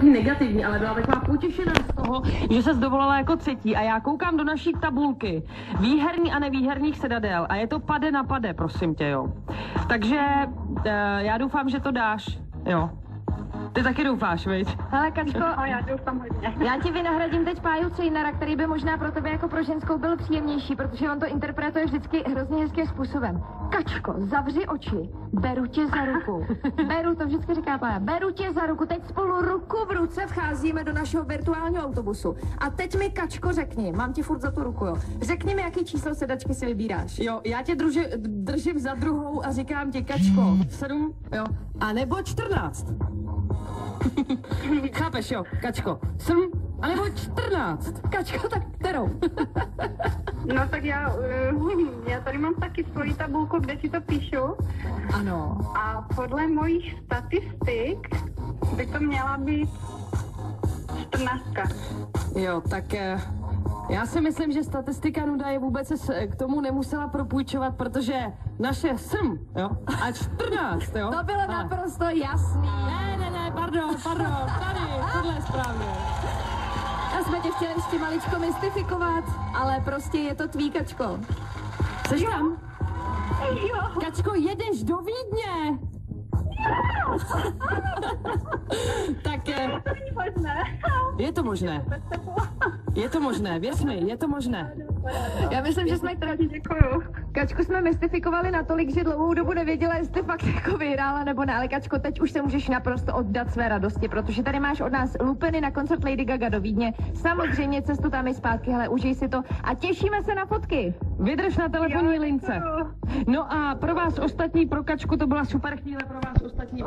negativní, ale byla taková potěšená z toho, že se zdovolala jako třetí a já koukám do naší tabulky výherní a nevýherních sedadel a je to pade na pade, prosím tě, jo. Takže já doufám, že to dáš, jo. Ty taky doufáš, viď? Hele, Kačko, Já doufám hodně. já ti vynahradím teď Páju Třejnara, který by možná pro tebe jako pro ženskou byl příjemnější, protože on to interpretuje vždycky hrozně hezkým způsobem. Kačko, zavři oči, beru tě za ruku. Beru, to vždycky říká Pája, beru tě za ruku, teď spolu ruku v ruce vcházíme do našeho virtuálního autobusu. A teď mi, Kačko, řekni, mám ti furt za tu ruku, jo. Řekni mi, jaký číslo sedačky si vybíráš. Jo, já tě držím za druhou a říkám ti, Kačko, 7, jo, a nebo 14. Chápeš, jo, Kačko, 7, a nebo 14. Kačko, tak kterou? No tak já tady mám taky svoji tabulku, kde si to píšu. Ano. A podle mojich statistik by to měla být 14. Jo, tak já si myslím, že statistika nuda je vůbec se k tomu nemusela propůjčovat, protože naše jo, a 14, jo. To bylo naprosto jasný. Ne, pardon, tady, tohle je správně. Já jsme tě chtěli ještě maličko mystifikovat, ale prostě je to tvý, Kačko. Jseš tam? Jo. Kačko, jedeš do Vídně. Tak To není možné. je to možné. Je to možné, věř mi, je to možné. Já myslím, že jsme Děkuju. Kačku jsme mystifikovali natolik, že dlouhou dobu nevěděla, jestli fakt jako vyhrála nebo ne. Ale Kačko, teď už se můžeš naprosto oddat své radosti, protože tady máš od nás lupeny na koncert Lady Gaga do Vídně. Samozřejmě cestu tam i zpátky, hele, užij si to a těšíme se na fotky. Vydrž na telefonní Jo, lince. děkuju. No a pro vás ostatní, pro Kačku to byla super chvíle, pro vás ostatní.